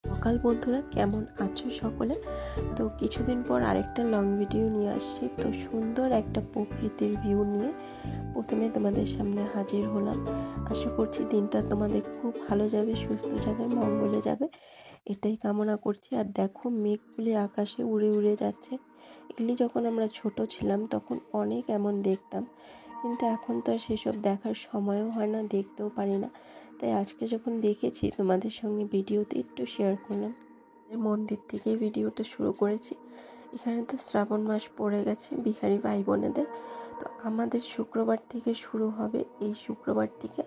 সকাল বন্ধুরা, কেমন আছো সকলে? তো কিছুদিন পর আরেকটা লং ভিডিও নিয়ে আসছি। তো সুন্দর একটা প্রকৃতির ভিউ নিয়ে প্রথমে তোমাদের সামনে হাজির হলাম। আশা করছি দিনটা তোমাদের খুব ভালো যাবে, সুস্থ যাবে, মঙ্গলে যাবে, এটাই কামনা করছি। আর দেখো, মেঘগুলি আকাশে উড়ে উড়ে যাচ্ছে। এগুলি যখন আমরা ছোট ছিলাম তখন অনেক এমন দেখতাম, কিন্তু এখন তো আর সেসব দেখার সময়ও হয় না, দেখতেও পারি না। তাই আজকে যখন দেখেছি তোমাদের সঙ্গে ভিডিওতে একটু শেয়ার করলাম। মন্দির থেকে ভিডিওটা শুরু করেছি। এখানে তো শ্রাবণ মাস পড়ে গেছে বিহারি ভাই বোনেদের। তো আমাদের শুক্রবার থেকে শুরু হবে, এই শুক্রবার থেকে,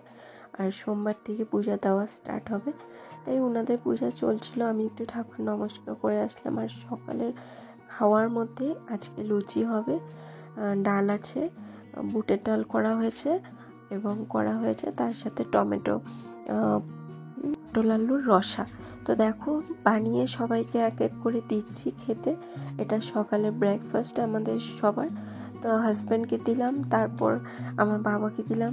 আর সোমবার থেকে পূজা দেওয়া স্টার্ট হবে। তাই ওনাদের পূজা চলছিল, আমি একটু ঠাকুর নমস্কার করে আসলাম। আর সকালের খাওয়ার মধ্যে আজকে লুচি হবে, ডাল আছে, বুটের ডাল করা হয়েছে এবং করা হয়েছে তার সাথে টমেটো, পটল আলুর রসা। তো দেখো, বানিয়ে সবাইকে এক এক করে দিচ্ছি খেতে। এটা সকালে ব্রেকফাস্ট আমাদের সবার। তো হাজব্যান্ডকে দিলাম, তারপর আমার বাবাকে দিলাম,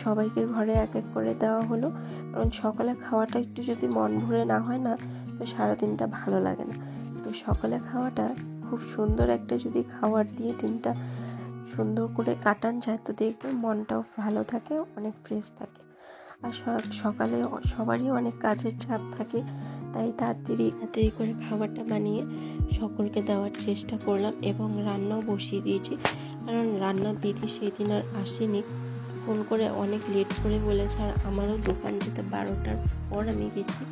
সবাইকে ঘরে এক এক করে দেওয়া হলো। কারণ সকালে খাওয়াটা একটু যদি মন ভরে না হয় না, তো সারাদিনটা ভালো লাগে না। তো সকালে খাওয়াটা খুব সুন্দর একটা যদি খাবার দিয়ে দিনটা সুন্দর করে কাটান যায়, তো দেখবেন মনটাও ভালো থাকে, অনেক ফ্রেশ থাকে। আর সকালে সবারই অনেক কাজের চাপ থাকে, তাই তাড়াতাড়ি করে খাবারটা বানিয়ে সকলকে দেওয়ার চেষ্টা করলাম এবং রান্নাও বসিয়ে দিয়েছি। কারণ রান্নার দিদি সেদিন আর আসেনি, ফোন করে অনেক লেট করে বলেছে। আর আমারও দোকান যেতে 12টার পর আমি গেছি।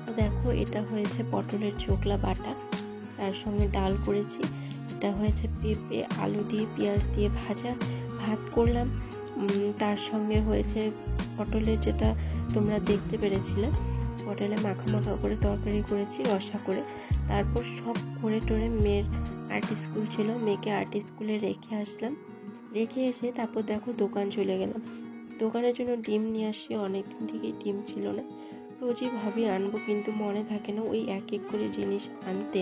তো দেখো, এটা হয়েছে পটলের চোখলা বাটা, তার সঙ্গে ডাল করেছি। এটা হয়েছে পেঁপে আলু দিয়ে পেঁয়াজ দিয়ে ভাজা, ভাত করলাম। তার সঙ্গে হয়েছে পটলের, যেটা তোমরা দেখতে পেরেছিলে, পটলে মাখা মাখা করে তরকারি করেছি রসা করে। তারপর সব করে টোরে মেয়ের আর্ট স্কুল ছিল, মেয়েকে আর্ট স্কুলে রেখে আসলাম। রেখে এসে তারপর দেখো দোকান চলে গেলাম। দোকানের জন্য ডিম নিয়ে আসছি, অনেকদিন থেকে ডিম ছিল না। রোজই ভাবি আনবো, কিন্তু মনে থাকে না ওই এক এক করে জিনিস আনতে,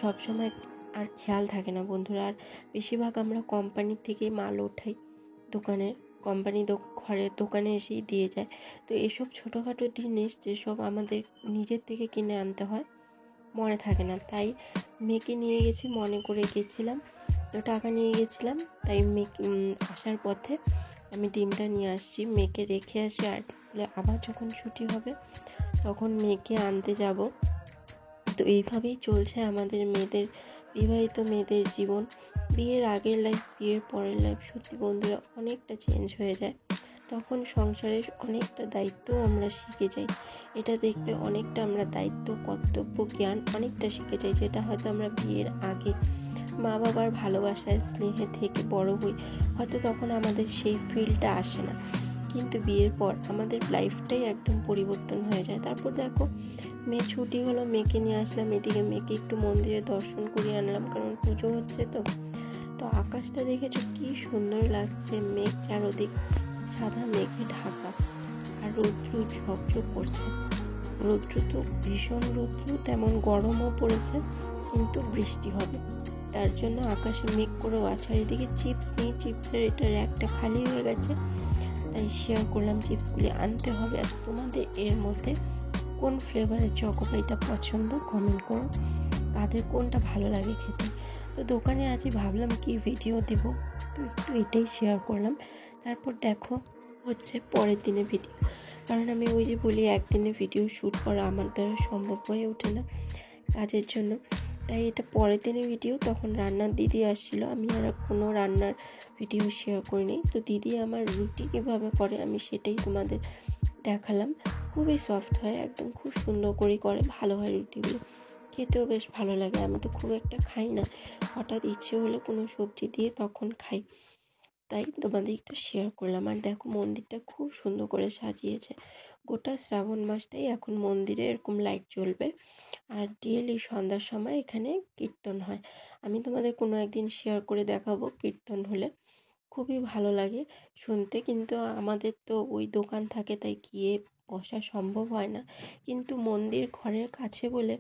সবসময় আর খেয়াল থাকে না বন্ধুরা। আর বেশিরভাগ আমরা কোম্পানির থেকেই মাল ওঠাই দোকানের, কোম্পানি ঘরে দোকানে এসেই দিয়ে যায়। তো এসব ছোটোখাটো জিনিস যেসব আমাদের নিজের থেকে কিনে আনতে হয়, মনে থাকে না। তাই মেয়েকে নিয়ে গেছি, মনে করে গেছিলাম, তো টাকা নিয়ে গেছিলাম। তাই মেয়েকে আসার পথে আমি ডিমটা নিয়ে আসছি, মেয়েকে রেখে আসি। আর স্কুলে আবার যখন ছুটি হবে তখন মেয়েকে আনতে যাব। তো এইভাবেই চলছে আমাদের মেয়েদের, বিবাহিত মেয়েদের জীবন। বিয়ের আগের লাইফ, বিয়ের পরের লাইফ, সত্যি বন্ধুরা অনেকটা চেঞ্জ হয়ে যায়। তখন সংসারের অনেকটা দায়িত্বও আমরা শিখে যাই। এটা দেখবে অনেকটা আমরা দায়িত্ব, কর্তব্য, জ্ঞান অনেকটা শিখে যাই, যেটা হয়তো আমরা বিয়ের আগে মা বাবার ভালোবাসায় স্নেহে থেকে বড় হই, হয়তো তখন আমাদের সেই ফিলটা আসে না। কিন্তু বিয়ের পর আমাদের লাইফটাই একদম পরিবর্তন হয়ে যায়। তারপর দেখো, মেয়ে ছুটি হলো, মেয়েকে নিয়ে আসলাম এদিকে, মেয়েকে একটু মন্দিরে দর্শন করিয়ে আনলাম, কারণ পুজো হচ্ছে। তো তো আকাশটা দেখেছো কি সুন্দর লাগছে, মেঘ চারদিক সাদা মেঘে ঢাকা, আর রৌদ্র ঝকঝক করছে। রৌদ্র তো ভীষণ রৌদ্র, তেমন গরমও পড়েছে, কিন্তু বৃষ্টি হবে তার জন্য আকাশে মেঘ করেও আছে। আর এদিকে চিপস নিয়ে, চিপসের এটা একটা খালি হয়ে গেছে, তাই শেয়ার করলাম চিপসগুলি আনতে হবে। আর তোমাদের এর মধ্যে কোন ফ্লেভারের চকোপাইটা পছন্দ কমেন্ট করো, কাদের কোনটা ভালো লাগে খেতে। তো দোকানে আছি, ভাবলাম কি ভিডিও দেব, তো একটু এটাই শেয়ার করলাম। তারপর দেখো, হচ্ছে পরের দিনে ভিডিও, কারণ আমি ওই যে বলি একদিনে ভিডিও শ্যুট করা আমার দ্বারা সম্ভব হয়ে ওঠে না কাজের জন্য। তাই এটা পরের দিনে ভিডিও। তখন রান্নার দিদি আসছিল, আমি আর কোনো রান্নার ভিডিও শেয়ার করিনি। তো দিদি আমার রুটি কীভাবে করে আমি সেটাই তোমাদের দেখালাম। খুবই সফট হয়, একদম খুব সুন্দর করে ভালো হয় রুটিগুলো, খেতেও বেশ ভালো লাগে। আমি তো খুব একটা খাই না, হঠাৎ ইচ্ছে হলে কোনো সবজি দিয়ে তখন খাই, তাই তোমাদের একটু শেয়ার করলাম। আর দেখো, মন্দিরটা খুব সুন্দর করে সাজিয়েছে। গোটা শ্রাবণ মাসটাই এখন মন্দিরে এরকম লাইট জ্বলবে। আর ডেইলি সন্ধ্যার সময় এখানে কীর্তন হয়। আমি তোমাদের কোনো একদিন শেয়ার করে দেখাবো কীর্তন হলে, খুবই ভালো লাগে শুনতে। কিন্তু আমাদের তো ওই দোকান থাকে, তাই গিয়ে বসা সম্ভব হয় না। কিন্তু মন্দির ঘরের কাছে বলে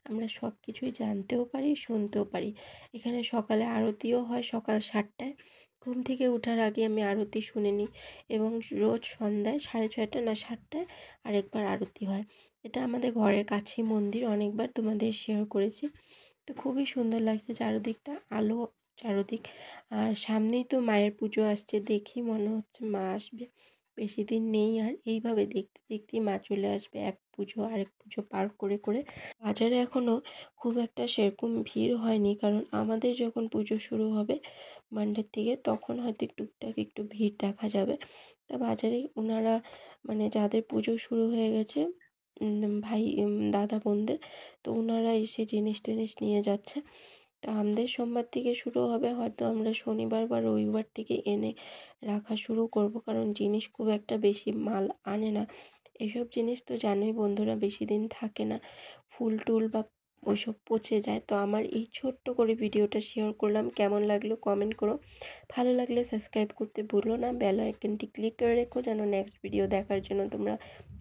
আমরা সব কিছুই জানতেও পারি, শুনতেও পারি। এখানে সকালে আরতিও হয় সকাল 7টায়, ঘুম থেকে ওঠার আগে আমি আরতি শুনে নিই। এবং রোজ সন্ধ্যায় 6:30 না 7টায় আরেকবার আরতি হয়। এটা আমাদের ঘরের কাছেই মন্দির, অনেকবার তোমাদের শেয়ার করেছি। তো খুবই সুন্দর লাগছে চারদিকটা, আলো চারদিক। আর সামনেই তো মায়ের পুজো আসছে, দেখি মনে হচ্ছে মা আসবে, বেশি দিন নেই। আর এইভাবে দেখতে দেখতেই মা চলে আসবে, এক পুজো আরেক পুজো পার করে করে। বাজারে এখনও খুব একটা সেরকম ভিড় হয়নি, কারণ আমাদের যখন পুজো শুরু হবে মান্ডের থেকে, তখন হয়তো টুকটাক একটু ভিড় দেখা যাবে। তা বাজারে ওনারা মানে যাদের পুজো শুরু হয়ে গেছে, ভাই দাদা বোনদের, তো ওনারা এসে জিনিস টিনিস নিয়ে যাচ্ছে। তা আমাদের সোমবার থেকে শুরু হবে, হয়তো আমরা শনিবার বা রবিবার থেকে এনে রাখা শুরু করব, কারণ জিনিস খুব একটা বেশি মাল আনে না। এসব জিনিস তো জানোই বন্ধুরা, বেশি দিন থাকে না, ফুল টুল বা ওইসব পচে যায়। তো আমার এই ছোট্ট করে ভিডিওটা শেয়ার করলাম, কেমন লাগলো কমেন্ট করো, ভালো লাগলে সাবস্ক্রাইব করতে ভুলো না, বেল আইকনটি ক্লিক করে রেখো যেন নেক্সট ভিডিও দেখার জন্য তোমরা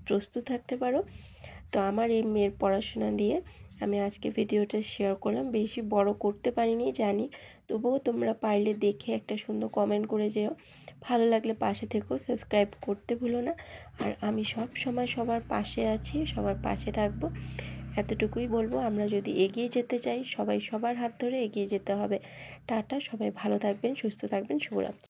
প্রস্তুত থাকতে পারো। তো আমার এই মেয়ের পড়াশোনা দিয়ে আমি আজকে ভিডিওটা শেয়ার করলাম, বেশি বড় করতে পারিনি জানি, তবুও তোমরা পারলে দেখে একটা সুন্দর কমেন্ট করে যেও, ভালো লাগলে পাশে থেকো, সাবস্ক্রাইব করতে ভুলো না। আর আমি সব সময় সবার পাশে আছি, সবার পাশে থাকবো, এতটুকুই বলবো। আমরা যদি এগিয়ে যেতে চাই, সবাই সবার হাত ধরে এগিয়ে যেতে হবে। টাটা, সবাই ভালো থাকবেন, সুস্থ থাকবেন, শুভরাত্রি।